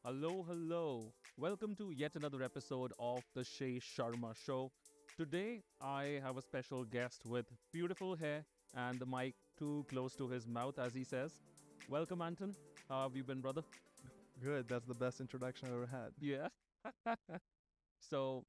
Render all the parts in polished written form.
Hello, hello. Welcome to yet another episode of the Shay Sharma Show. Today, I have a special guest with beautiful hair and the mic too close to his mouth, as he says. Welcome, Anton. How have you been, brother? Good. That's the best introduction I've ever had. Yeah. So,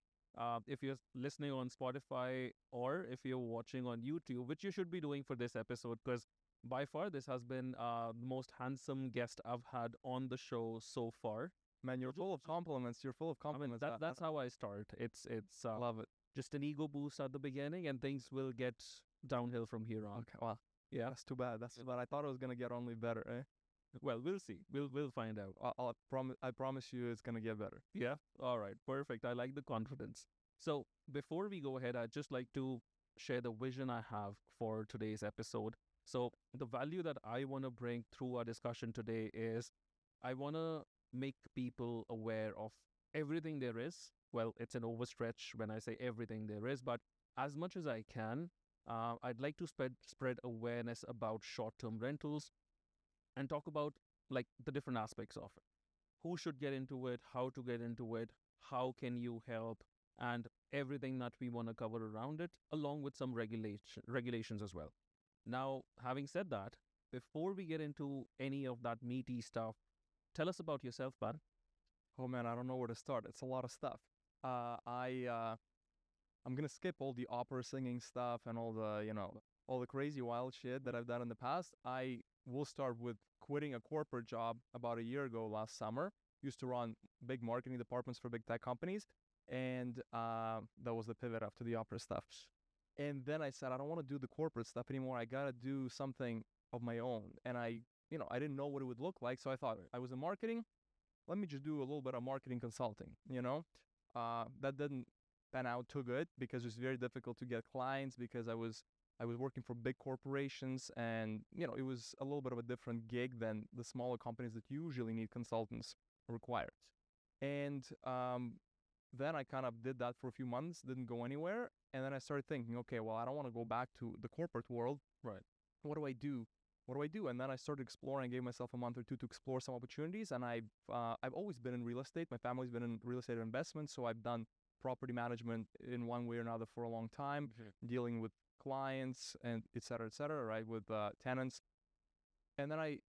if you're listening on Spotify or if you're watching on YouTube, which you should be doing for this episode, because by far this has been the most handsome guest I've had on the show so far. Man, you're full of compliments. You're full of I mean, compliments. that's how I start. It's love it. just an ego boost at the beginning, and things will get downhill from here on. Okay, well, Yeah. that's too bad. That's too bad. I thought it was gonna get only better. Well, we'll see. We'll find out. I promise you, it's gonna get better. Yeah. All right. Perfect. I like the confidence. So before we go ahead, I'd just like to share the vision I have for today's episode. So the value that I want to bring through our discussion today is I want to make people aware of everything there is. Well, it's an overstretch when I say everything there is, but as much as I can, I'd like to spread awareness about short-term rentals and talk about like the different aspects of it. Who should get into it, how to get into it, how can you help, and everything that we want to cover around it, along with some regulations as well. Now, having said that, before we get into any of that meaty stuff, tell us about yourself, man. Oh man, I don't know where to start. It's a lot of stuff. I'm gonna skip all the opera singing stuff and all the crazy wild shit that I've done in the past. I will start with quitting a corporate job about a year ago last summer. Used to run big marketing departments for big tech companies. And that was the pivot after the opera stuff. And then I said, I don't want to do the corporate stuff anymore. I got to do something of my own. And I didn't know what it would look like. So I thought I was in marketing. Let me just do a little bit of marketing consulting, That didn't pan out too good because it was very difficult to get clients because I was working for big corporations and, it was a little bit of a different gig than the smaller companies that usually need consultants required. And then I kind of did that for a few months, didn't go anywhere. And then I started thinking, okay, well, I don't want to go back to the corporate world. Right. What do I do? And then I started exploring, gave myself a month or two to explore some opportunities. And I've always been in real estate. My family's been in real estate investments. So I've done property management in one way or another for a long time, dealing with clients and et cetera, right, with tenants. And then I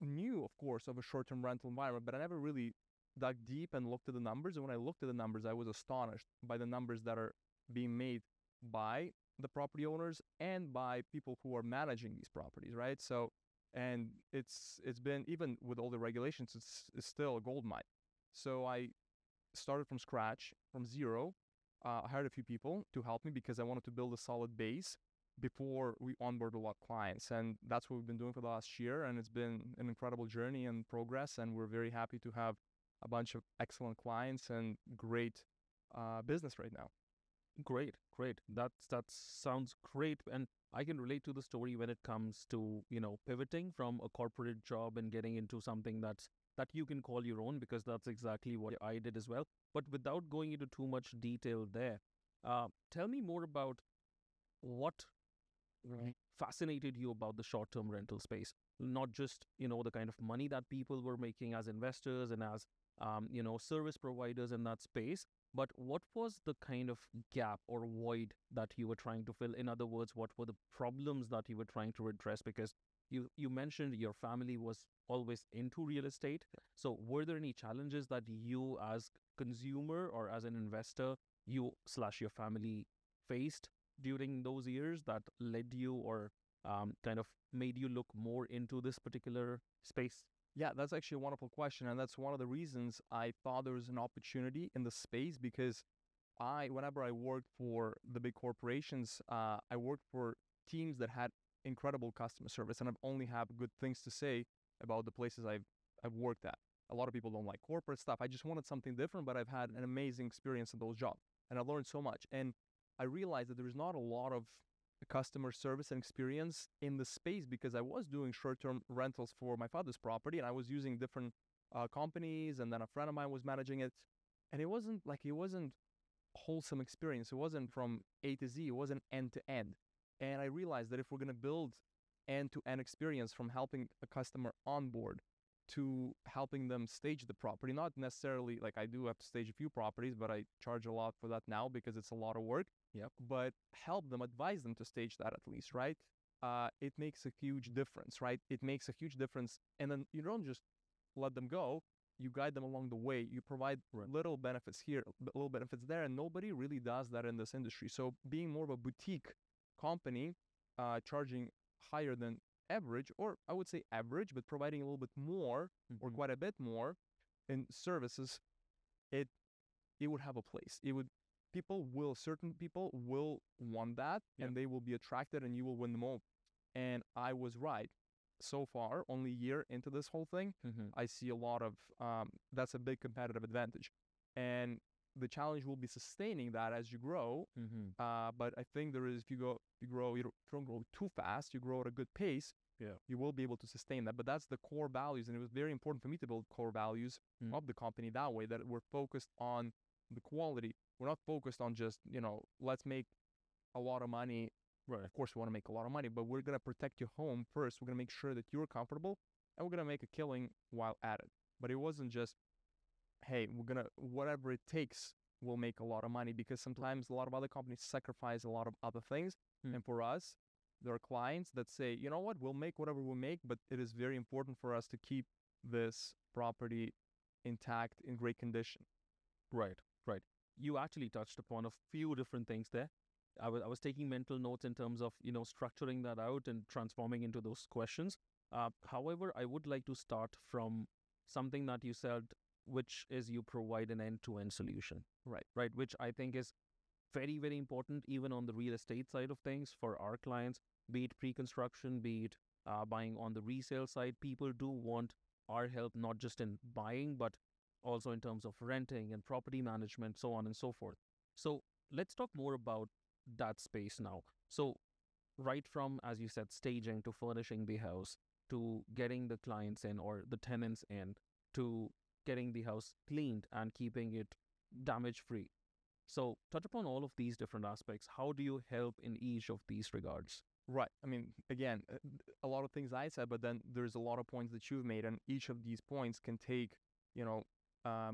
knew, of course, of a short-term rental environment, but I never really dug deep and looked at the numbers. And when I looked at the numbers, I was astonished by the numbers that are being made by the property owners and by people who are managing these properties, right? So, and it's been, even with all the regulations, it's still a gold mine. So I started from scratch, from zero. I hired a few people to help me because I wanted to build a solid base before we onboard a lot of clients. And that's what we've been doing for the last year. And it's been an incredible journey and progress. And we're very happy to have a bunch of excellent clients and great business right now. Great. That sounds great. And I can relate to the story when it comes to, pivoting from a corporate job and getting into something that you can call your own, because that's exactly what I did as well. But without going into too much detail there, tell me more about what fascinated you about the short-term rental space. Not just, the kind of money that people were making as investors and as service providers in that space, but what was the kind of gap or void that you were trying to fill? In other words, what were the problems that you were trying to address? Because you mentioned your family was always into real estate. So were there any challenges that you as consumer or as an investor, you/your family faced during those years that led you or kind of made you look more into this particular space? Yeah, that's actually a wonderful question. And that's one of the reasons I thought there was an opportunity in the space, because whenever I worked for the big corporations, I worked for teams that had incredible customer service, and I've only have good things to say about the places I've worked at. A lot of people don't like corporate stuff. I just wanted something different, but I've had an amazing experience in those jobs, and I learned so much. And I realized that there's not a lot of customer service and experience in the space, because I was doing short-term rentals for my father's property, and I was using different companies, and then a friend of mine was managing it, and it wasn't wholesome experience. It wasn't from A to Z. It wasn't end to end. And I realized that if we're going to build end-to-end experience from helping a customer onboard to helping them stage the property. Not necessarily like I do have to stage a few properties, but I charge a lot for that now because it's a lot of work. Yep. But help them, advise them to stage that at least, right? It makes a huge difference, right? It makes a huge difference. And then you don't just let them go. You guide them along the way. You provide little benefits here, little benefits there, and nobody really does that in this industry. So being more of a boutique company, charging higher than average, or I would say average, but providing a little bit more or quite a bit more in services, it would have a place. Certain people will want that, and they will be attracted, and you will win them over. And I was right. So far, only a year into this whole thing, I see a lot of, that's a big competitive advantage. And the challenge will be sustaining that as you grow. But I think there is, if you don't grow too fast, you grow at a good pace, you will be able to sustain that. But that's the core values. And it was very important for me to build core values of the company that way, that we're focused on the quality. We're not focused on just, let's make a lot of money. Right. Of course, we want to make a lot of money, but we're going to protect your home first. We're going to make sure that you're comfortable, and we're going to make a killing while at it. But it wasn't just, hey, whatever it takes, we'll make a lot of money, because sometimes a lot of other companies sacrifice a lot of other things. And for us, there are clients that say, you know what, we'll make whatever we make, but it is very important for us to keep this property intact, in great condition. Right. You actually touched upon a few different things there. I was taking mental notes in terms of, structuring that out and transforming into those questions. However, I would like to start from something that you said, which is you provide an end-to-end solution. Right. Which I think is very, very important, even on the real estate side of things for our clients, be it pre-construction, be it buying on the resale side. People do want our help, not just in buying, but also in terms of renting and property management, so on and so forth. So let's talk more about that space now. So right from, as you said, staging to furnishing the house, to getting the clients in or the tenants in, to getting the house cleaned and keeping it damage free. So touch upon all of these different aspects. How do you help in each of these regards? Right. I mean, again, a lot of things I said, but then there's a lot of points that you've made, and each of these points can take,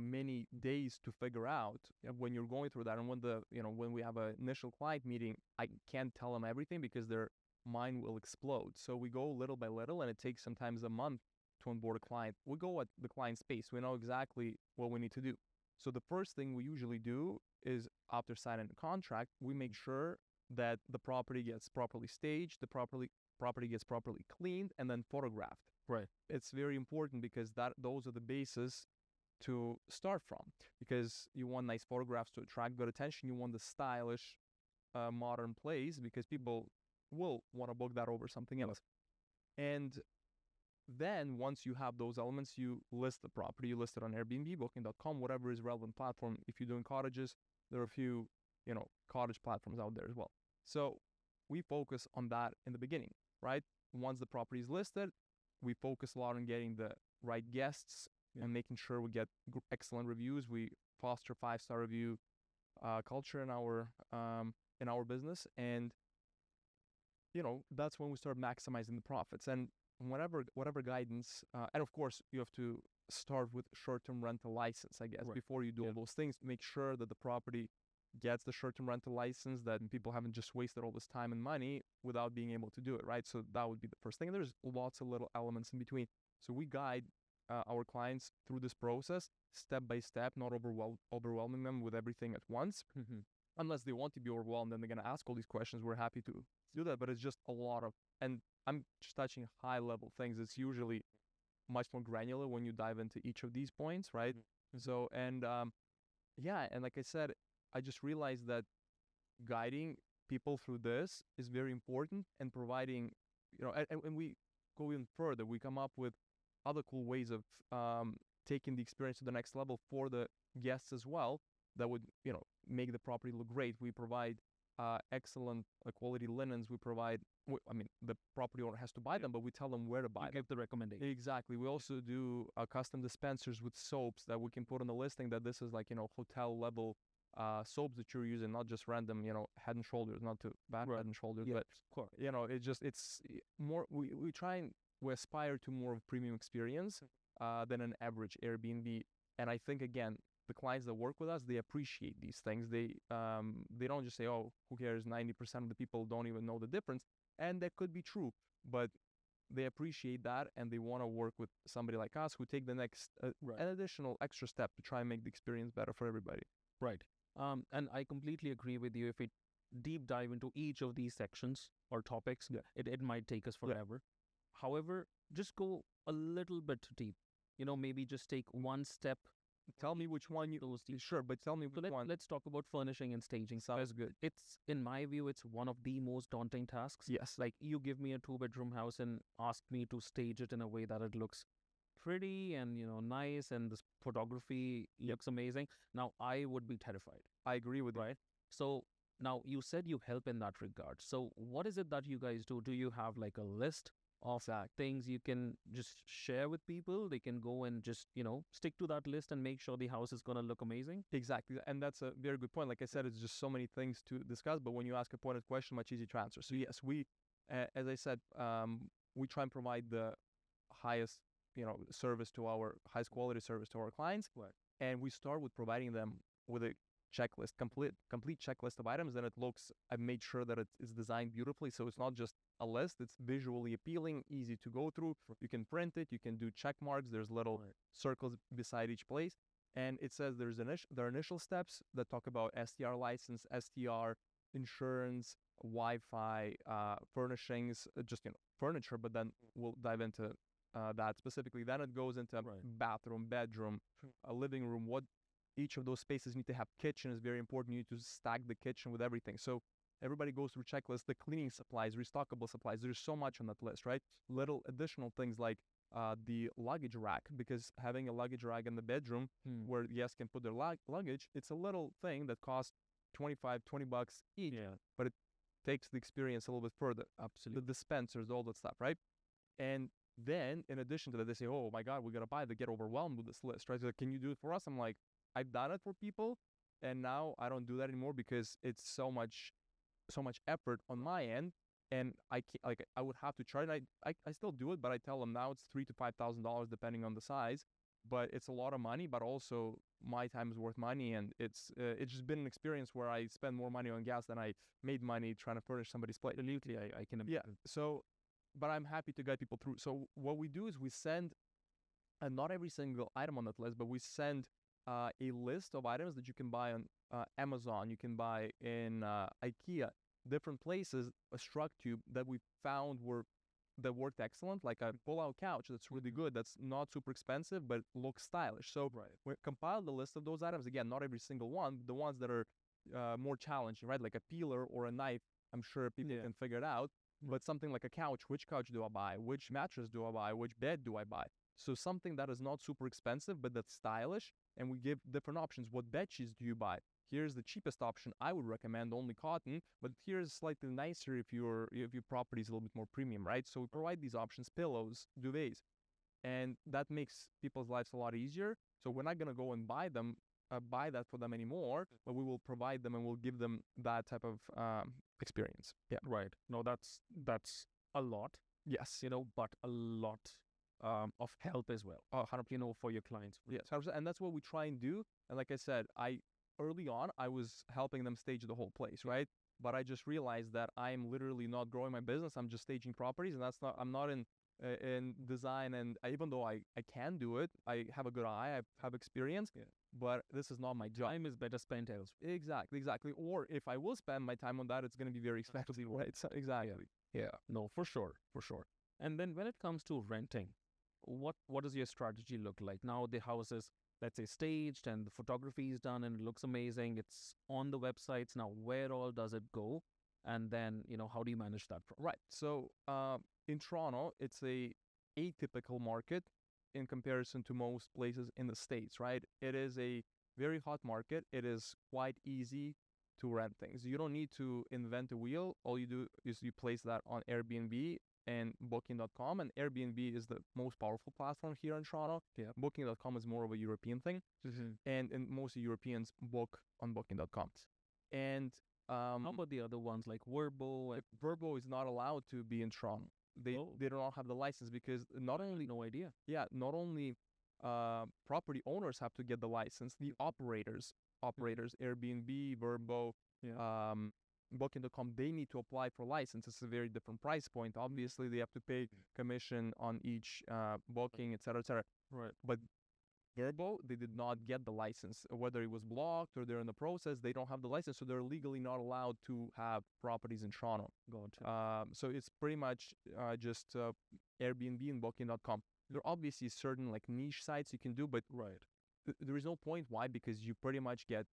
many days to figure out when you're going through that. And when we have an initial client meeting, I can't tell them everything because their mind will explode. So we go little by little, and it takes sometimes a month to onboard a client. We go at the client's pace. We know exactly what we need to do. So the first thing we usually do is, after signing a contract, we make sure that the property gets properly staged, the property gets properly cleaned, and then photographed. Right. It's very important because those are the basis to start from, because you want nice photographs to attract good attention. You want the stylish, modern place, because people will want to book that over something else. And then once you have those elements, you list the property. You list it on Airbnb, Booking.com, whatever is relevant platform. If you're doing cottages, there are a few, cottage platforms out there as well. So we focus on that in the beginning, right? Once the property is listed, we focus a lot on getting the right guests and making sure we get excellent reviews. We foster 5-star review culture in our business, and that's when we start maximizing the profits. And whatever guidance, and of course you have to start with short-term rental license, I guess, before you do all those things. Make sure that the property gets the short-term rental license, that people haven't just wasted all this time and money without being able to do it, right? So that would be the first thing. And there's lots of little elements in between. So we guide our clients through this process step by step, not overwhelming them with everything at once. Unless they want to be overwhelmed, then they're going to ask all these questions. We're happy to do that, but it's just a lot of, and I'm just touching high level things. It's usually much more granular when you dive into each of these points, right? So, and like I said, I just realized that guiding people through this is very important, and providing, and we go even further. We come up with other cool ways of taking the experience to the next level for the guests as well, that would, make the property look great. We provide excellent quality linens. We provide, the property owner has to buy them, but we tell them where to buy them. Give the recommendation. Exactly. We also do custom dispensers with soaps that we can put on the listing, that this is like, hotel level soaps that you're using, not just random, Head and Shoulders, not to bad Head and Shoulders, but, it's more, we aspire to more of premium experience. than an average Airbnb. And I think, again, the clients that work with us, they appreciate these things. They don't just say, oh, who cares? 90% of the people don't even know the difference. And that could be true, but they appreciate that, and they want to work with somebody like us who take the next an additional extra step to try and make the experience better for everybody. Right. And I completely agree with you. If we deep dive into each of these sections or topics, it might take us forever. However, just go a little bit deep. Maybe just take one step. Tell me which one you... Sure, but tell me which one. Let's talk about furnishing and staging. Sounds good. In my view, it's one of the most daunting tasks. Yes. Like, you give me a 2-bedroom house and ask me to stage it in a way that it looks pretty and, nice, and the photography looks amazing. Now, I would be terrified. I agree with you. Right? So, now, you said you help in that regard. So, what is it that you guys do? Do you have like a list of things you can just share with people? They can go and just, stick to that list and make sure the house is going to look amazing? Exactly. And that's a very good point. Like I said, it's just so many things to discuss, but when you ask a pointed question, much easier to answer. So yes, we, as I said, we try and provide the highest, service to our highest quality service to our clients. Right. And we start with providing them with a checklist, complete checklist of items. And I've made sure that it's designed beautifully. So it's not just a list, it's visually appealing, easy to go through. You can print it, you can do check marks. There's little circles beside each place. And it says there are initial steps that talk about STR license, STR, insurance, Wi-Fi, furnishings, just, furniture, but then we'll dive into that specifically. Then it goes into bathroom, bedroom, a living room, what each of those spaces need to have. Kitchen is very important. You need to stack the kitchen with everything. So everybody goes through checklists, the cleaning supplies, restockable supplies. There's so much on that list, right? Little additional things like the luggage rack, because having a luggage rack in the bedroom where guests can put their luggage, it's a little thing that costs $20 each, but it takes the experience a little bit further. Absolutely. The dispensers, all that stuff, right? And then in addition to that, they say, oh my God, we got to buy. They get overwhelmed with this list, right? So can you do it for us? I'm like, I've done it for people, and now I don't do that anymore because it's so much effort on my end, and I would have to charge. I still do it, but I tell them now it's $3,000 to $5,000 depending on the size. But it's a lot of money, but also my time is worth money, and it's just been an experience where I spend more money on gas than I made money trying to furnish somebody's place. Absolutely, I can imagine. Yeah. So, but I'm happy to guide people through. So what we do is we send, and not every single item on that list, but we send a list of items that you can buy on Amazon, you can buy in IKEA, different places, a shrug tube that we found that worked excellent, like a pull-out couch that's really good, that's not super expensive, but looks stylish. So we compiled the list of those items. Again, not every single one, the ones that are more challenging, right? Like a peeler or a knife, I'm sure people can figure it out. But something like a couch, which couch do I buy? Which mattress do I buy? Which bed do I buy? So something that is not super expensive, but that's stylish, and we give different options. What bed sheets do you buy? Here's the cheapest option. I would recommend only cotton, but here's slightly nicer if your property is a little bit more premium, right? So we provide these options: pillows, duvets, and that makes people's lives a lot easier. So we're not gonna go and buy that for them anymore, but we will provide them and we'll give them that type of experience. Yeah. Right. No, that's a lot. Yes. But a lot of help as well. 100%. For your clients. Yes, 100%. And that's what we try and do. And like I said, early on, I was helping them stage the whole place, right? But I just realized that I'm literally not growing my business. I'm just staging properties, and I'm not in design. And even though I can do it, I have a good eye, I have experience, but this is not my job. Time is better spent elsewhere. Exactly. Or if I will spend my time on that, it's going to be very expensive, right? So, exactly. Yeah. No, for sure. And then when it comes to renting, what does your strategy look like? Now the house is, let's say, staged and the photography is done and it looks amazing. It's on the websites. Now, where all does it go? And then, how do you manage that? Right. So in Toronto, it's a atypical market in comparison to most places in the States, right? It is a very hot market. It is quite easy to rent things. You don't need to invent a wheel. All you do is you place that on Airbnb and Booking.com, and Airbnb is the most powerful platform here in Toronto. Yeah. Booking.com is more of a European thing, and most Europeans book on Booking.com. And how about the other ones like Vrbo? Vrbo is not allowed to be in Toronto. They do not have the license because not only no idea. Yeah, not only property owners have to get the license. The operators, Airbnb, Verbo, Yeah. Booking.com, they need to apply for license. It's a very different price point. Obviously, they have to pay commission on each booking, etc., etc. Right. But Verbo, they did not get the license, whether it was blocked or they're in the process. They don't have the license, so they're legally not allowed to have properties in Toronto. Gotcha. So it's pretty much just Airbnb and Booking.com. There are obviously certain like niche sites you can do, but Right. there is no point. Why? Because you pretty much get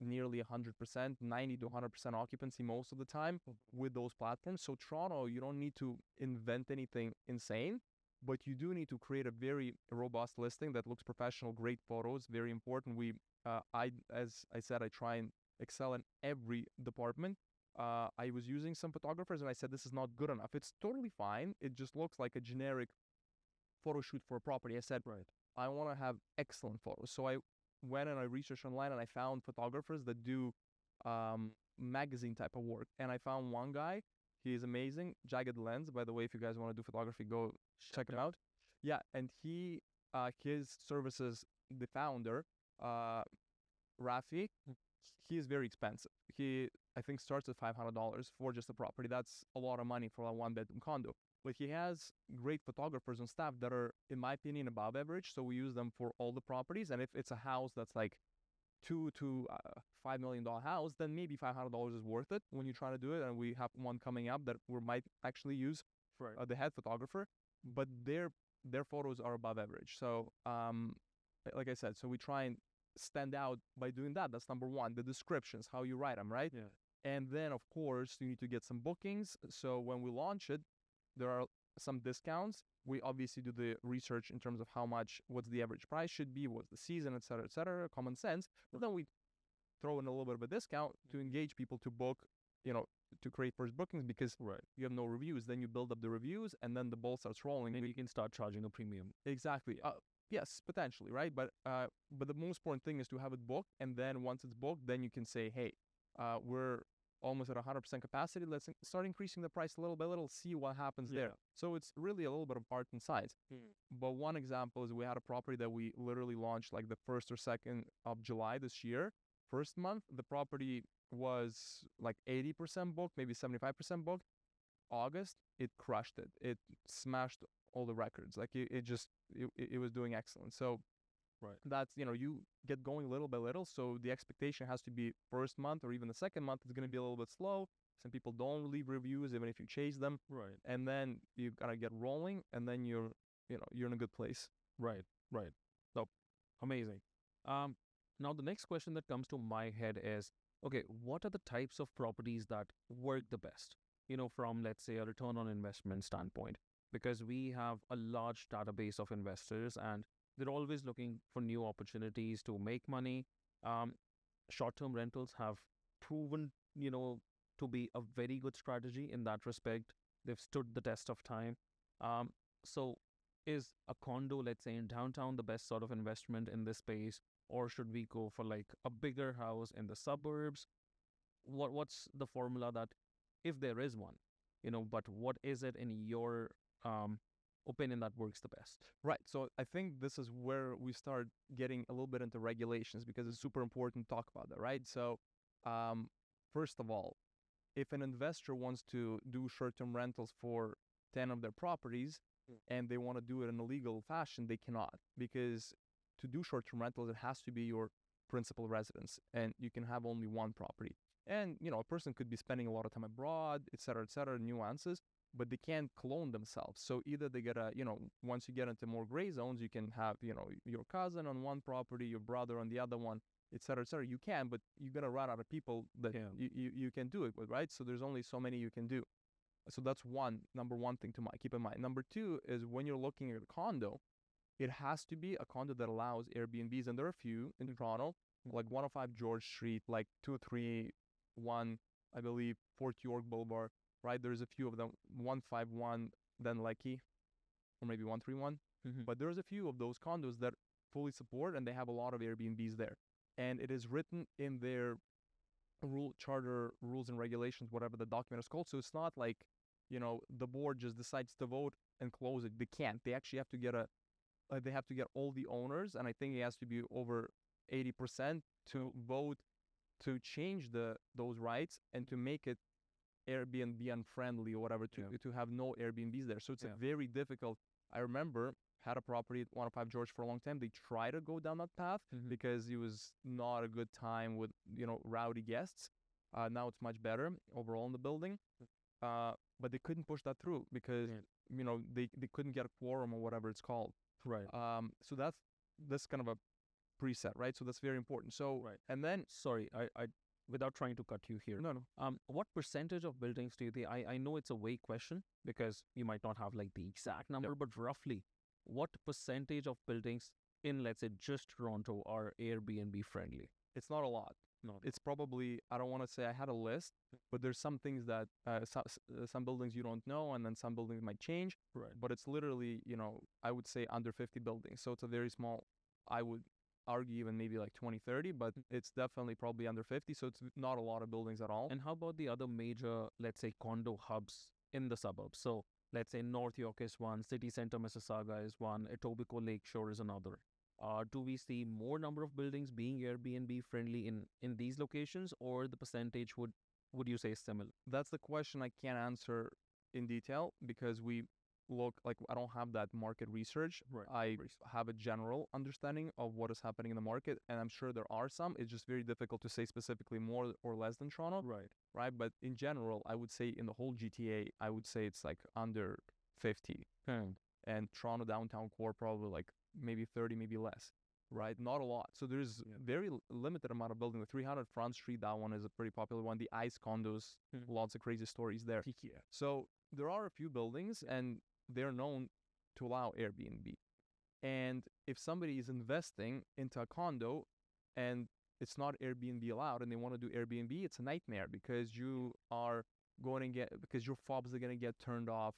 nearly 100%, 90 to 100% occupancy most of the time with those platforms. So Toronto, you don't need to invent anything insane, but you do need to create a very robust listing that looks professional, great photos, very important. As I said, I try and excel in every department. I was using some photographers and I said, this is not good enough. It's totally fine. It just looks like a generic photo shoot for a property. I said, Right. I want to have excellent photos. So I went and I researched online and I found photographers that do magazine type of work. And I found one guy. He is amazing. Jagged Lens, by the way, if you guys want to do photography, go check him out. Yeah, and his services, the founder, Rafi, he is very expensive. He, I think, starts at $500 for just a property. That's a lot of money for a one-bedroom condo. But he has great photographers on staff that are, in my opinion, above average. So we use them for all the properties. And if it's a house that's like $2 to $5 million house, then maybe $500 is worth it when you try to do it. And we have one coming up that we might actually use Right. the head photographer, but their photos are above average. So like I said, so we try and stand out by doing that. That's number one. The descriptions, how you write them, right? Yeah. And then of course you need to get some bookings. So when we launch it, there are some discounts. We obviously do the research in terms of what's the average price should be, what's the season, et cetera, common sense. But then we throw in a little bit of a discount to engage people to book, to create first bookings, because Right. you have no reviews. Then you build up the reviews and then the ball starts rolling. And you can start charging a premium. Exactly. Yes, potentially, right? But the most important thing is to have it booked, and then once it's booked, then you can say, hey, we're almost at 100% capacity. Let's start increasing the price little by little, see what happens there. So it's really a little bit of art and science. But one example is we had a property that we literally launched like the 1st or 2nd of July this year. First month, the property was like 80% booked, maybe 75% booked. August, it crushed it. It smashed all the records. Like it was doing excellent. So Right. that's, you get going little by little. So the expectation has to be first month or even the second month, it's going to be a little bit slow. Some people don't leave reviews, even if you chase them. Right. And then you gotta get rolling, and then you're in a good place. Right. Right. So amazing. Now the next question that comes to my head is, okay, what are the types of properties that work the best? From let's say a return on investment standpoint, because we have a large database of investors and they're always looking for new opportunities to make money. Short-term rentals have proven, to be a very good strategy in that respect. They've stood the test of time. So is a condo, let's say in downtown, the best sort of investment in this space, or should we go for like a bigger house in the suburbs? What's the formula that, if there is one, but what is it in your opinion that works the best? Right. So I think this is where we start getting a little bit into regulations, because it's super important to talk about that, right? So first of all, if an investor wants to do short-term rentals for 10 of their properties and they want to do it in a legal fashion, they cannot, because to do short-term rentals, it has to be your principal residence, and you can have only one property. And, a person could be spending a lot of time abroad, et cetera, nuances, but they can't clone themselves. So either they gotta, once you get into more gray zones, you can have, your cousin on one property, your brother on the other one, et cetera, you can, but you're gonna run out of people that you can do it with, right? So there's only so many you can do. So that's number one thing to keep in mind. Number two is, when you're looking at a condo, it has to be a condo that allows Airbnbs, and there are a few in Toronto, like 105 George Street, like 231, I believe, Fort York Boulevard, right? There's a few of them, 151, then Lecky, or maybe 131. But there's a few of those condos that fully support, and they have a lot of Airbnbs there. And it is written in their charter rules and regulations, whatever the document is called. So it's not like, the board just decides to vote and close it. They can't. They actually have to get a they have to get all the owners, and I think it has to be over 80% to vote to change those rights and to make it Airbnb unfriendly or whatever, to have no Airbnbs there. So it's a very difficult. I remember had a property at 105 George for a long time. They tried to go down that path because it was not a good time with rowdy guests. Now it's much better overall in the building, but they couldn't push that through because they couldn't get a quorum or whatever it's called. Right. So that's kind of a preset, right? So that's very important. So and then sorry, I without trying to cut you here. No. What percentage of buildings do you think? I know it's a vague question because you might not have like the exact number, but roughly, what percentage of buildings in, let's say, just Toronto are Airbnb friendly? It's not a lot. No. It's probably, I don't want to say I had a list, but there's some things that some buildings you don't know, and then some buildings might change. Right. But it's literally, I would say under 50 buildings. So it's a very small, I would argue even maybe like 20, 30, but it's definitely probably under 50. So it's not a lot of buildings at all. And how about the other major, let's say, condo hubs in the suburbs? So let's say North York is one, City Center Mississauga is one, Etobicoke Lakeshore is another. Do we see more number of buildings being Airbnb friendly in these locations, or the percentage would you say is similar? That's the question I can't answer in detail because we look like I don't have that market research. Right. I have a general understanding of what is happening in the market, and I'm sure there are some. It's just very difficult to say specifically more or less than Toronto. Right. But in general, I would say in the whole GTA, I would say it's like under 50. And Toronto downtown core probably like maybe 30, maybe less, right? Not a lot. So there's very limited amount of building. The 300 Front Street, that one is a pretty popular one. The ICE condos, lots of crazy stories there. So there are a few buildings, and they're known to allow Airbnb. And if somebody is investing into a condo and it's not Airbnb allowed and they want to do Airbnb, it's a nightmare because you are going to because your fobs are going to get turned off.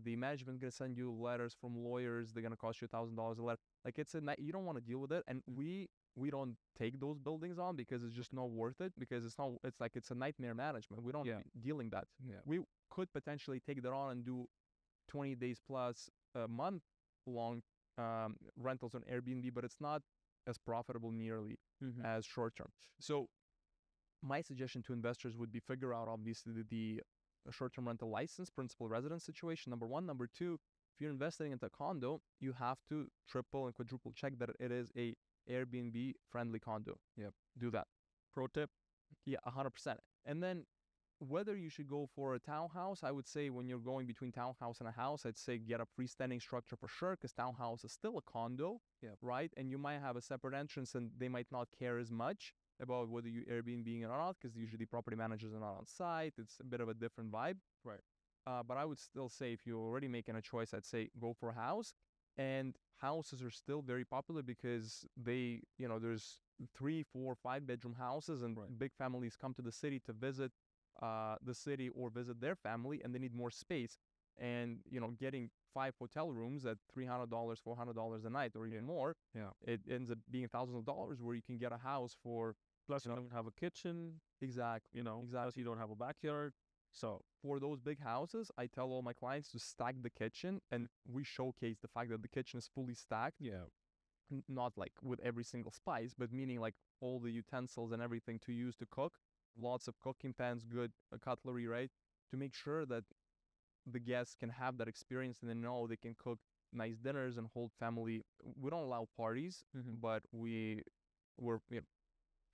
The management going to send you letters from lawyers. They're going to cost you $1,000 a letter. Like it's you don't want to deal with it. And we don't take those buildings on because it's just not worth it, because it's a nightmare management. We don't dealing that. We could potentially take that on and do 20 days plus a month long rentals on Airbnb, but it's not as profitable nearly as short term. So my suggestion to investors would be figure out obviously the short-term rental license, principal residence situation, number one. Number two, if you're investing into a condo, you have to triple and quadruple check that it is a Airbnb friendly condo. Do that. Pro tip. 100%. And then whether you should go for a townhouse, I would say when you're going between townhouse and a house, I'd say get a freestanding structure for sure, because townhouse is still a condo, right? And you might have a separate entrance and they might not care as much about whether you Airbnb or not, because usually property managers are not on site. It's a bit of a different vibe. Right. But I would still say if you're already making a choice, I'd say go for a house. And houses are still very popular because they, there's 3, 4, 5 bedroom houses, and big families come to the city to visit the city or visit their family, and they need more space. And, getting 5 hotel rooms at $300, $400 a night or even more, it ends up being thousands of dollars, where you can get a house for. Plus, you don't have a kitchen. Exactly. Plus you don't have a backyard. So for those big houses, I tell all my clients to stack the kitchen, and we showcase the fact that the kitchen is fully stacked. Not like with every single spice, but meaning like all the utensils and everything to use to cook. Lots of cooking pans, good cutlery, right? To make sure that the guests can have that experience and they know they can cook nice dinners and hold family. We don't allow parties, but we're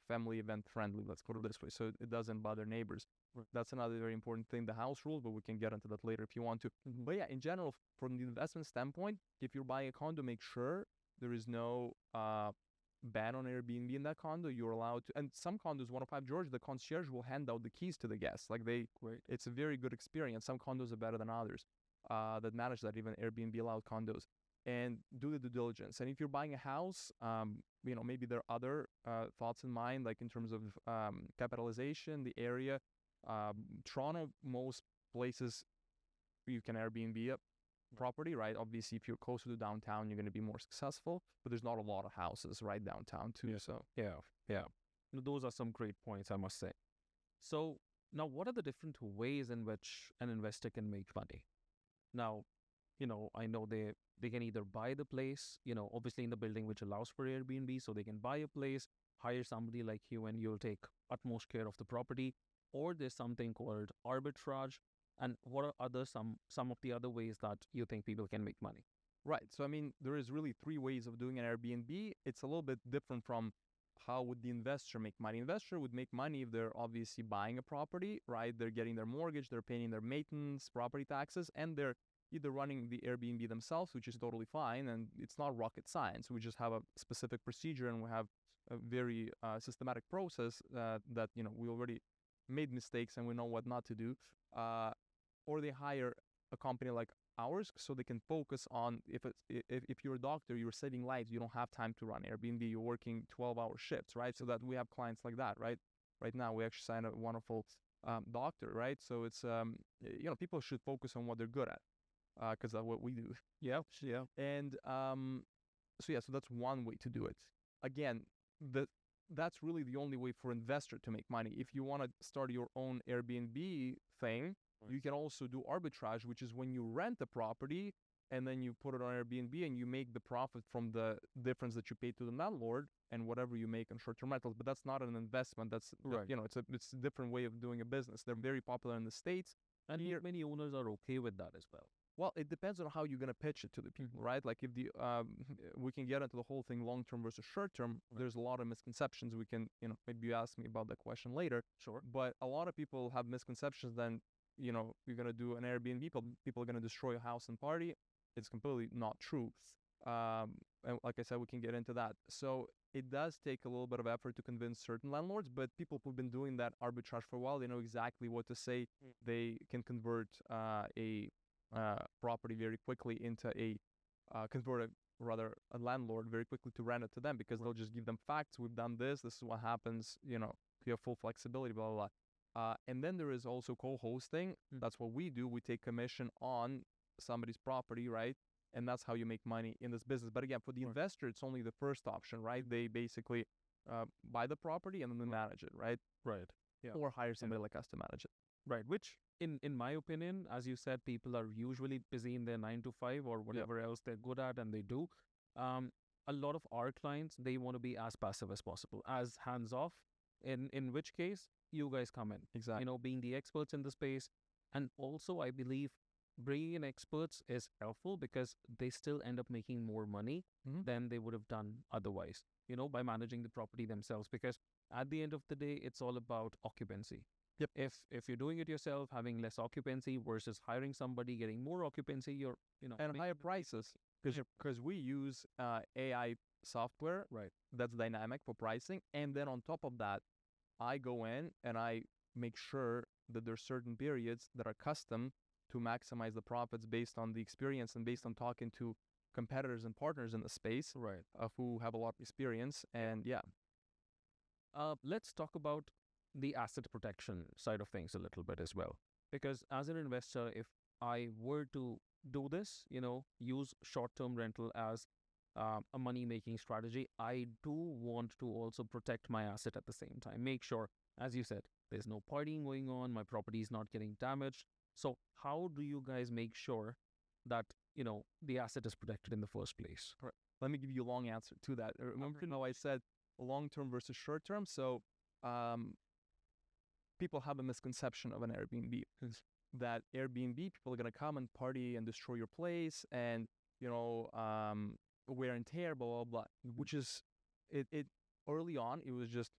family event friendly, let's put it this way, so it doesn't bother neighbors. That's another very important thing, the house rules, but we can get into that later if you want to. But in general, from the investment standpoint, if you're buying a condo, make sure there is no ban on Airbnb in that condo. You're allowed to, and some condos, 105 George, the concierge will hand out the keys to the guests. Like it's a very good experience. Some condos are better than others that manage that, even Airbnb allowed condos. And do the due diligence. And if you're buying a house, maybe there are other thoughts in mind, like in terms of capitalization, the area. Toronto, most places you can Airbnb a property, right? Obviously, if you're closer to downtown, you're going to be more successful, but there's not a lot of houses right downtown too. So those are some great points, I must say. So now, what are the different ways in which an investor can make money? Now, I know they can either buy the place, obviously in the building which allows for Airbnb, so they can buy a place, hire somebody like you, and you'll take utmost care of the property. Or there's something called arbitrage. And what are some of the other ways that you think people can make money? Right. So, I mean, there is really three ways of doing an Airbnb. It's a little bit different from how would the investor make money. Investor would make money if they're obviously buying a property, right? They're getting their mortgage, they're paying their maintenance, property taxes, and they're either running the Airbnb themselves, which is totally fine, and it's not rocket science. We just have a specific procedure, and we have a very systematic process that, we already made mistakes and we know what not to do. Or they hire a company like ours so they can focus on, if you're a doctor, you're saving lives, you don't have time to run Airbnb, you're working 12-hour shifts, right? So that we have clients like that, right? Right now we actually signed a wonderful doctor, right? So it's people should focus on what they're good at, because that's what we do. Yeah. And so that's one way to do it. Again, that's really the only way for investor to make money. If you want to start your own Airbnb thing, you can also do arbitrage, which is when you rent a property and then you put it on Airbnb and you make the profit from the difference that you pay to the landlord and whatever you make on short-term rentals. But that's not an investment. That's right. It's a different way of doing a business. They're very popular in the States, and here many owners are okay with that as well. Well, it depends on how you're gonna pitch it to the people, right? Like if we can get into the whole thing long-term versus short-term. Right. There's a lot of misconceptions. We can, maybe you ask me about that question later. Sure. But a lot of people have misconceptions. Then, you're gonna do an Airbnb. People are gonna destroy a house and party. It's completely not true. And like I said, we can get into that. So it does take a little bit of effort to convince certain landlords, but people who've been doing that arbitrage for a while, they know exactly what to say. They can convert a property very quickly into a landlord very quickly to rent it to them, because they'll just give them facts. We've done this is what happens, you have full flexibility, blah, blah, blah. And then there is also co-hosting. That's what we do. We take commission on somebody's property, right? And that's how you make money in this business. But again, for the investor, it's only the first option, right? They basically buy the property and then they manage it, right? Right. Yeah. Or hire somebody like us to manage it. Right. Which, in my opinion, as you said, people are usually busy in their 9 to 5 or whatever else they're good at, and they do. A lot of our clients, they want to be as passive as possible, as hands-off, in which case you guys come in. Exactly. Being the experts in the space. And also, I believe bringing in experts is helpful because they still end up making more money than they would have done otherwise, by managing the property themselves. Because at the end of the day, it's all about occupancy. Yep. If you're doing it yourself, having less occupancy versus hiring somebody, getting more occupancy, you're, and higher prices, because we use AI software, right, that's dynamic for pricing. And then on top of that, I go in and I make sure that there's certain periods that are custom to maximize the profits based on the experience and based on talking to competitors and partners in the space, right, who have a lot of experience. And let's talk about the asset protection side of things a little bit as well. Because as an investor, if I were to do this, use short-term rental as a money-making strategy, I do want to also protect my asset at the same time. Make sure, as you said, there's no partying going on, my property is not getting damaged. So how do you guys make sure that, the asset is protected in the first place? Right. Let me give you a long answer to that. Remember how I said long-term versus short-term? So people have a misconception of an Airbnb, that Airbnb, people are going to come and party and destroy your place and, wear and tear, blah, blah, blah, which is, it early on, it was just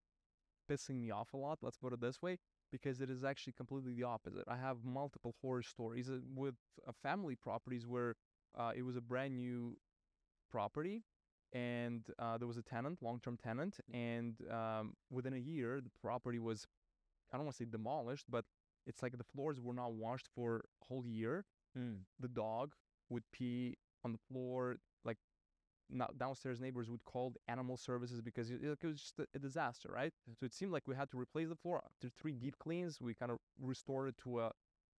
pissing me off a lot, let's put it this way, because it is actually completely the opposite. I have multiple horror stories with family properties where it was a brand new property and there was a tenant, long-term tenant, and within a year, the property was, I don't want to say demolished, but it's like the floors were not washed for a whole year. The dog would pee on the floor, like downstairs neighbors would call animal services because it was just a disaster, right? So it seemed like we had to replace the floor. After 3 deep cleans, we kind of restored it to a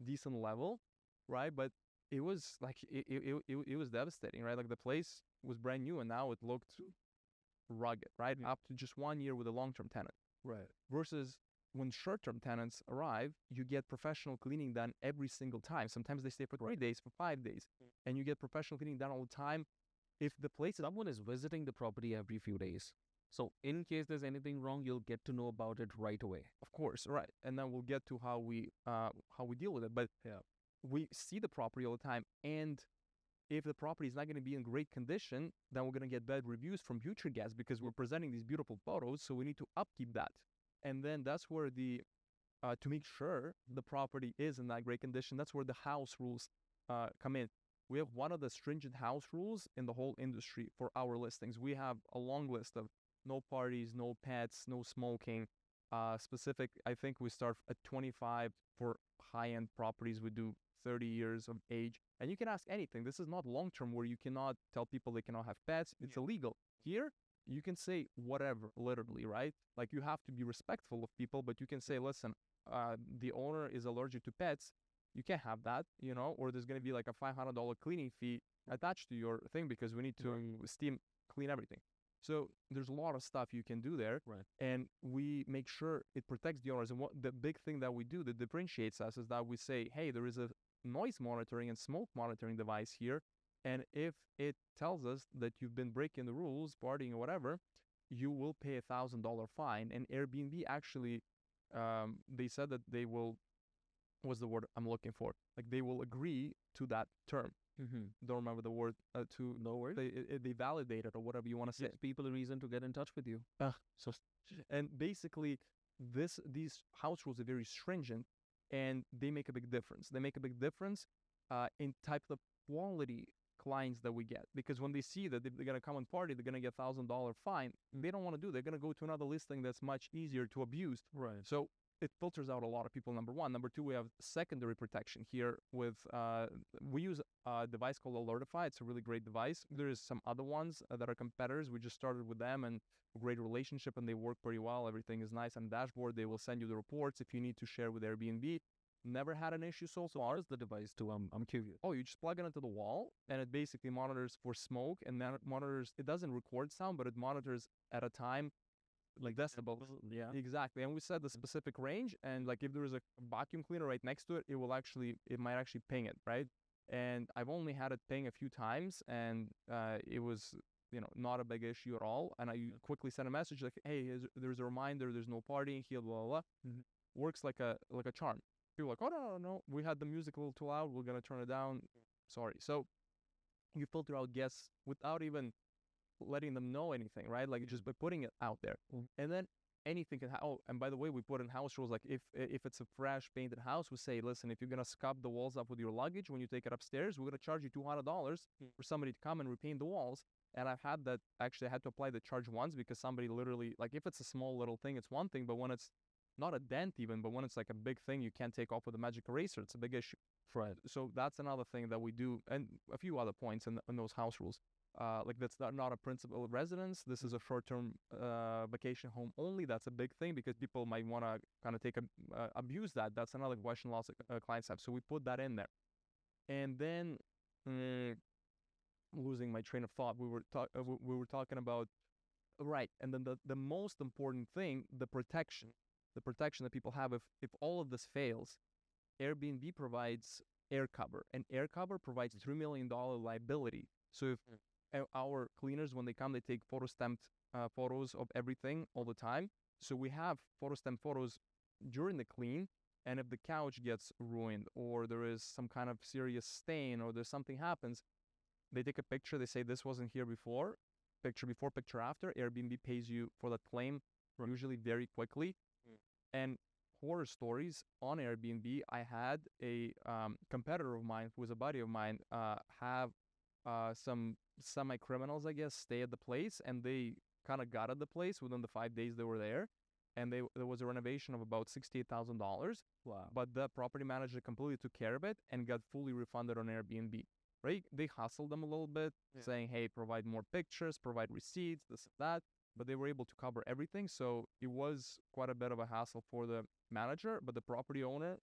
decent level, right? But it was like, it was devastating, right? Like the place was brand new and now it looked rugged, right? After just 1 year with a long-term tenant. Right. Versus when short-term tenants arrive, you get professional cleaning done every single time. Sometimes they stay for 3 days, for 5 days, and you get professional cleaning done all the time. If the place is, Someone is visiting the property every few days. So in case there's anything wrong, you'll get to know about it right away. of course, right, and then we'll get to how we deal with it. But Yeah. we see the property all the time, and if the property is not going to be in great condition, then we're going to get bad reviews from future guests because we're presenting these beautiful photos. So we need to upkeep that, and then that's where to make sure the property is in that great condition, that's where the house rules come in. We have one of the stringent house rules in the whole industry for our listings. We have a long list of no parties, no pets, no smoking. Specific, I think we start at 25 for high-end properties. We do 30 years of age. And you can ask anything. This is not long-term where you cannot tell people they cannot have pets. It's illegal. Here, you can say whatever, literally, right? Like, you have to be respectful of people, but you can say, listen, the owner is allergic to pets. You can't have that, or there's going to be like a $500 cleaning fee attached to your thing because we need to steam clean everything. So there's a lot of stuff you can do there, Right. and we make sure it protects the owners. And what the big thing that we do that differentiates us is that we say, hey, there is a noise monitoring and smoke monitoring device here, and if it tells us that you've been breaking the rules, partying or whatever, you will pay $1,000 fine. And Airbnb actually, they said that they will, what's the word I'm looking for? Like, they will agree to that term. Don't remember the word. No worries. They validate it or whatever you want to say. Gives people a reason to get in touch with you. And basically, these house rules are very stringent, and they make a big difference. They make a big difference in type of quality clients that we get, because when they see that they're gonna come and party, they're gonna get $1,000 fine. They don't want to do. They're gonna go to another listing that's much easier to abuse. Right. So it filters out a lot of people, number one. Number two, we have secondary protection here with, we use a device called Alertify. It's a really great device. There's some other ones that are competitors. We just started with them, and a great relationship, and they work pretty well. Everything is nice on the dashboard. They will send you the reports if you need to share with Airbnb. Never had an issue so far. Where's the device too? I'm curious. Oh, you just plug it into the wall, and it basically monitors for smoke, and then it doesn't record sound, but it monitors at a time, like decibels. Yeah. Exactly. And we set the specific range, and like if there is a vacuum cleaner right next to it, it might actually ping it, right? And I've only had it ping a few times, and it was, not a big issue at all. And I quickly sent a message like, hey, there's a reminder, there's no partying here, blah, blah, blah. Works like a charm. People are like, oh, no, we had the music a little too loud, we're going to turn it down. Sorry. So you filter out guests without even letting them know anything, right? Like, just by putting it out there. And then anything can happen. Oh, and by the way, we put in house rules, like if it's a fresh painted house, we say, listen, if you're going to scrub the walls up with your luggage when you take it upstairs, we're going to charge you $200 for somebody to come and repaint the walls. And I've had that, actually I had to apply the charge once because somebody literally, like, if it's a small little thing, it's one thing, but when it's not a dent even, but when it's like a big thing you can't take off with a magic eraser, it's a big issue. Right. So that's another thing that we do, and a few other points in those house rules. Like, that's not a principal residence. This is a short-term vacation home only. That's a big thing because people might want to kind of abuse that. That's another question lots of clients have. So we put that in there. And then, losing my train of thought, we were talking about, right, and then the most important thing, the protection that people have. If all of this fails, Airbnb provides air cover, and air cover provides $3 million liability. So if our cleaners, when they come, they take photo-stamped photos of everything all the time. So we have photo-stamped photos during the clean, and if the couch gets ruined or there is some kind of serious stain or there's something happens, they take a picture, they say this wasn't here before, picture before, picture after. Airbnb pays you for that claim usually very quickly. And horror stories on Airbnb, I had a competitor of mine who was a buddy of mine have some semi-criminals, I guess, stay at the place, and they kind of got at the place within the 5 days they were there, and there was a renovation of about $68,000. Wow. But the property manager completely took care of it and got fully refunded on Airbnb. Right? They hustled them a little bit, saying, hey, provide more pictures, provide receipts, this and that. But they were able to cover everything. So it was quite a bit of a hassle for the manager, but the property owner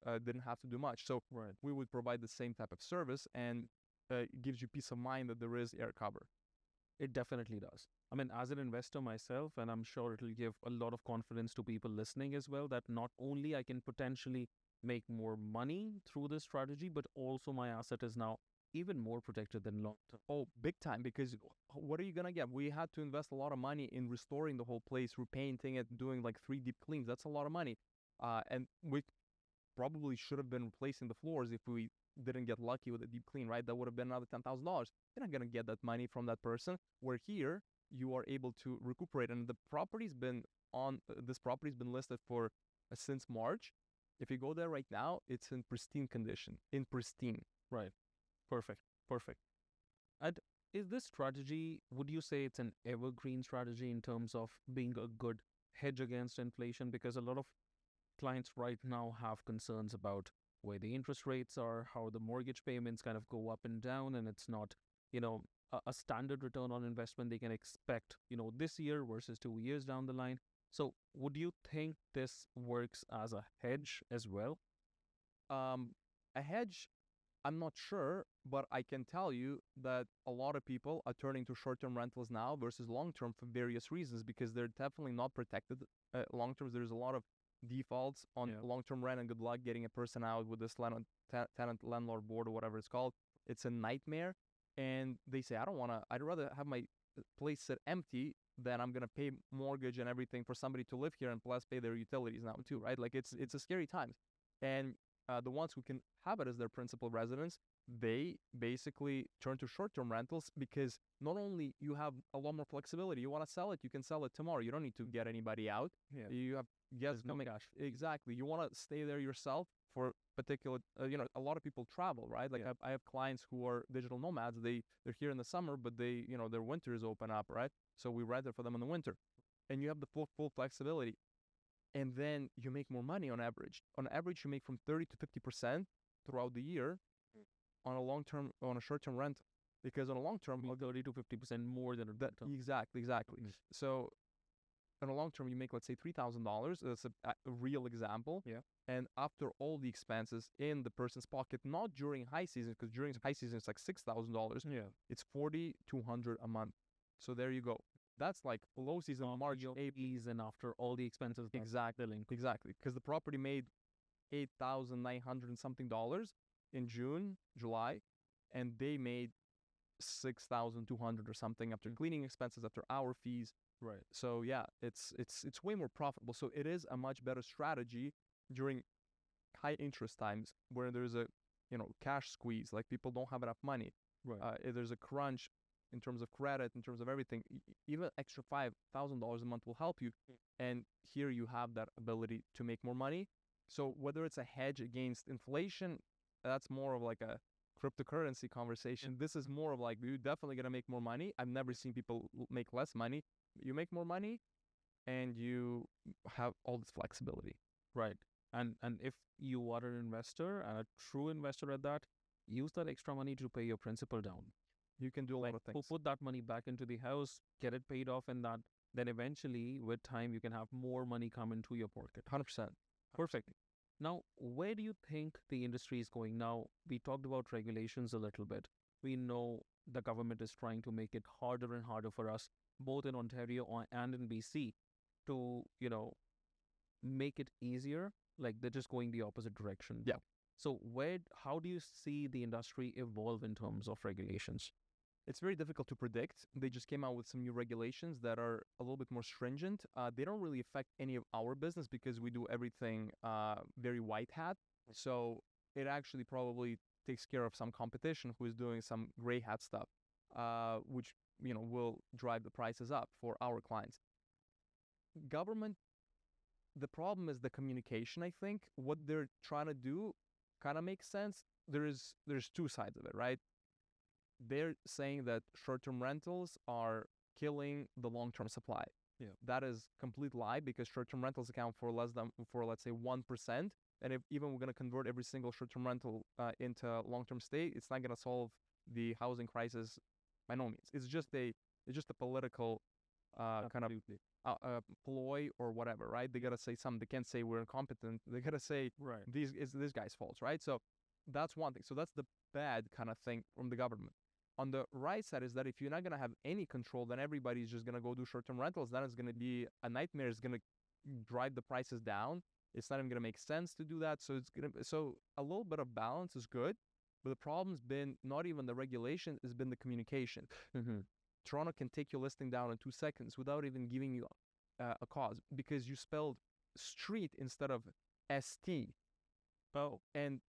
didn't have to do much. So we would provide the same type of service, and it gives you peace of mind that there is air cover. It definitely does. I mean, as an investor myself, and I'm sure it'll give a lot of confidence to people listening as well, that not only I can potentially make more money through this strategy, but also my asset is now even more protected than long term. Oh, big time, because what are you gonna get? We had to invest a lot of money in restoring the whole place, repainting it, doing like 3 deep cleans. That's a lot of money. And we probably should have been replacing the floors if we didn't get lucky with a deep clean, right? That would have been another $10,000. You're not gonna get that money from that person. Where here, you are able to recuperate. And the property's been on, this property's been listed for since March. If you go there right now, it's in pristine condition, in pristine. Right. Perfect. Perfect. And is this strategy, would you say it's an evergreen strategy in terms of being a good hedge against inflation? Because a lot of clients right now have concerns about where the interest rates are, how the mortgage payments kind of go up and down, and it's not, a standard return on investment they can expect, this year versus 2 years down the line. So would you think this works as a hedge as well? A hedge, I'm not sure, but I can tell you that a lot of people are turning to short-term rentals now versus long-term for various reasons, because they're definitely not protected. Long-term, there's a lot of defaults on long-term rent, and good luck getting a person out with this tenant landlord board or whatever it's called. It's a nightmare. And they say, I'd rather have my place sit empty than I'm going to pay mortgage and everything for somebody to live here and plus pay their utilities now too, right? Like it's a scary times. And the ones who can have it as their principal residence, they basically turn to short-term rentals, because not only you have a lot more flexibility, you want to sell it, you can sell it tomorrow. You don't need to get anybody out. Yeah. You have guests coming. No cash. Exactly. You want to stay there yourself for particular, a lot of people travel, right? Like I have clients who are digital nomads. They're here in the summer, but their winters open up, right? So we rent it for them in the winter, and you have the full flexibility. And then you make more money on average. On average, you make from 30 to 50% throughout the year on a short-term rent, because on a long-term, 30 to 50% more than a term. Exactly. So on a long term, you make, let's say, $3,000. That's a real example. Yeah. And after all the expenses in the person's pocket, not during high season, because during high season it's like $6,000. Yeah. It's $4,200 a month. So there you go. That's like low season, March, April, and after all the expenses. Exactly. Because the property made $8,900 and something in June, July, and they made $6,200 or something after cleaning expenses, after hour fees. Right. So yeah, it's way more profitable. So it is a much better strategy during high interest times where there's a cash squeeze, like people don't have enough money. Right. If there's a crunch in terms of credit, in terms of everything, even extra $5,000 a month will help you. And here you have that ability to make more money. So whether it's a hedge against inflation, that's more of like a cryptocurrency conversation. This is more of like, you're definitely going to make more money. I've never seen people make less money. You make more money and you have all this flexibility. Right. And if you are an investor, and a true investor at that, use that extra money to pay your principal down. You can do a lot of things. Put that money back into the house, get it paid off, and then eventually with time you can have more money come into your pocket. 100%. Perfect. Now, where do you think the industry is going now? We talked about regulations a little bit. We know the government is trying to make it harder and harder for us, both in Ontario and in BC, to, make it easier. Like they're just going the opposite direction. Yeah. So how do you see the industry evolve in terms of regulations? It's very difficult to predict. They just came out with some new regulations that are a little bit more stringent. They don't really affect any of our business because we do everything very white hat. So it actually probably takes care of some competition who is doing some gray hat stuff, which will drive the prices up for our clients. Government, the problem is the communication, I think. What they're trying to do kind of makes sense. There's two sides of it, right? They're saying that short-term rentals are killing the long-term supply. Yeah. That is complete lie, because short-term rentals account for let's say 1%. And if even we're going to convert every single short-term rental into long-term stay, it's not going to solve the housing crisis by no means. It's just a political kind of ploy or whatever, right? They got to say something. They can't say we're incompetent. They got to say it's this guy's fault, right? So that's one thing. So that's the bad kind of thing from the government. On the right side is that if you're not going to have any control, then everybody's just going to go do short-term rentals. Then it's going to be a nightmare. It's going to drive the prices down. It's not even going to make sense to do that. So a little bit of balance is good. But the problem's been not even the regulation, it's been the communication. Toronto can take your listing down in 2 seconds without even giving you a cause, because you spelled street instead of ST. Oh, And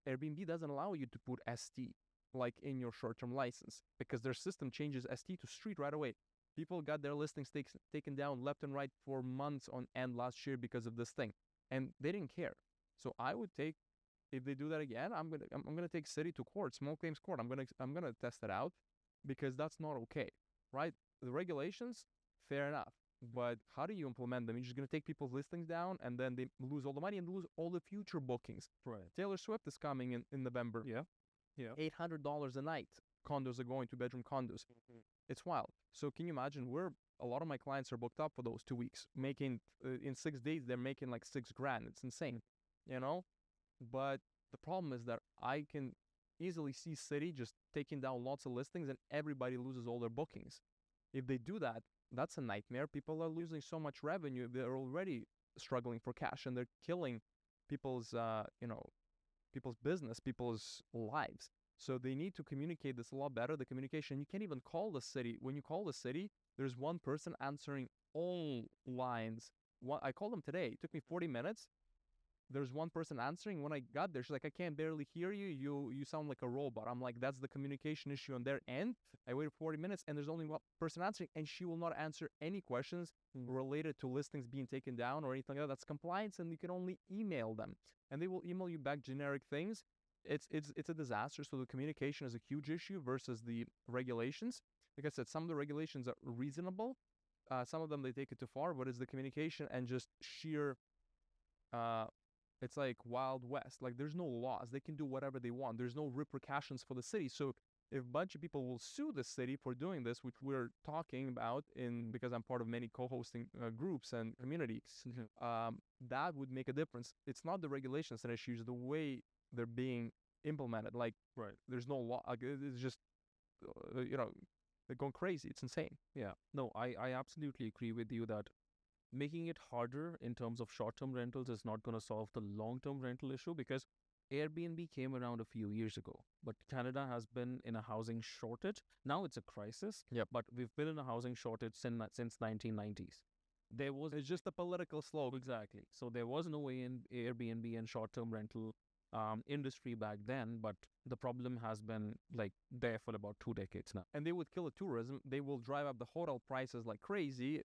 Airbnb doesn't allow you to put ST like in your short-term license, because their system changes ST to street right away. People got their listings taken down left and right for months on end last year because of this thing, and they didn't care. So I would take, if they do that again, I'm gonna take city to court, small claims court. I'm gonna test it out, because that's not okay, right? The regulations, fair enough, but how do you implement them? You're just gonna take people's listings down, and then they lose all the money and lose all the future bookings. right. Taylor Swift is coming in November. Yeah. Yeah. $800 a night. Condos are going, 2-bedroom condos. It's wild. So can you imagine? A lot of my clients are booked up for those 2 weeks, making in 6 days they're making like $6,000. It's insane, you know. But the problem is that I can easily see city just taking down lots of listings, and everybody loses all their bookings. If they do that, that's a nightmare. People are losing so much revenue. They're already struggling for cash, and they're killing people's people's business, people's lives. So they need to communicate this a lot better. The communication, you can't even call the city. When you call the city, there's one person answering all lines. I called them today. It took me 40 minutes. There's one person answering. When I got there, she's like, I can't barely hear you. You sound like a robot. I'm like, that's the communication issue on their end. I waited 40 minutes, and there's only one person answering, and she will not answer any questions related to listings being taken down or anything like that. That's compliance, and you can only email them, and they will email you back generic things. It's a disaster. So the communication is a huge issue versus the regulations. Like I said, some of the regulations are reasonable. Some of them, they take it too far, but it's the communication and just sheer... it's like Wild West. Like, there's no laws. They can do whatever they want. There's no repercussions for the city. So if a bunch of people will sue the city for doing this, which we're talking about because I'm part of many co-hosting groups and communities, that would make a difference. It's not the regulations that are issues, the way they're being implemented. Like, Right. there's no law. Like, it's just, they're going crazy. It's insane. Yeah. No, I absolutely agree with you that making it harder in terms of short-term rentals is not going to solve the long-term rental issue, because Airbnb came around a few years ago, but Canada has been in a housing shortage. Now it's a crisis. Yep. But we've been in a housing shortage since 1990s. There was It's just a political slogan. exactly. So there was no way in Airbnb and short-term rental industry back then, but the problem has been like there for about 2 decades now. And they would kill the tourism. They will drive up the hotel prices like crazy,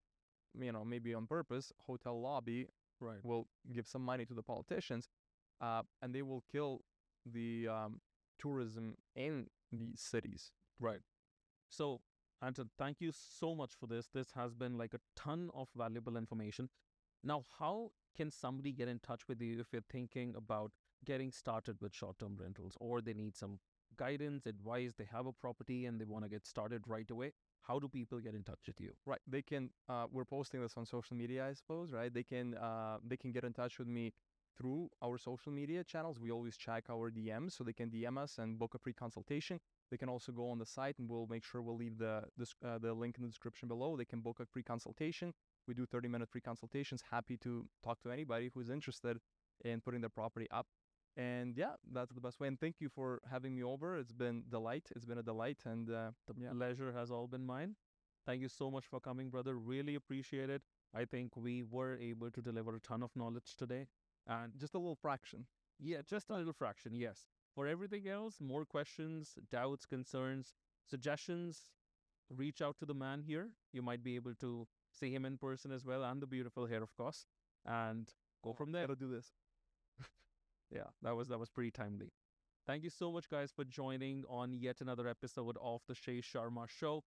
maybe on purpose. Hotel lobby Right. will give some money to the politicians, and they will kill the tourism in these cities. Right. So, Anton, thank you so much for this. This has been like a ton of valuable information. Now, how can somebody get in touch with you if you're thinking about getting started with short-term rentals, or they need some guidance, advice, they have a property and they want to get started right away? How do people get in touch with you? Right. They can. We're posting this on social media, I suppose. Right. They can get in touch with me through our social media channels. We always check our DMs, so they can DM us and book a free consultation. They can also go on the site, and we'll make sure we'll leave the link in the description below. They can book a free consultation. We do 30-minute free consultations. Happy to talk to anybody who's interested in putting their property up. And yeah, that's the best way. And thank you for having me over. It's been a delight. And The pleasure has all been mine. Thank you so much for coming, brother. Really appreciate it. I think we were able to deliver a ton of knowledge today. And just a little fraction. yeah, just a little fraction, yes. For everything else, more questions, doubts, concerns, suggestions, reach out to the man here. You might be able to see him in person as well, and the beautiful hair, of course, and go from there. Gotta do this. Yeah, that was pretty timely. Thank you so much, guys, for joining on yet another episode of the Shay Sharma Show.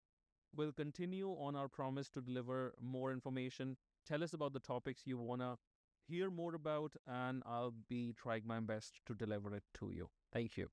We'll continue on our promise to deliver more information. Tell us about the topics you want to hear more about, and I'll be trying my best to deliver it to you. Thank you.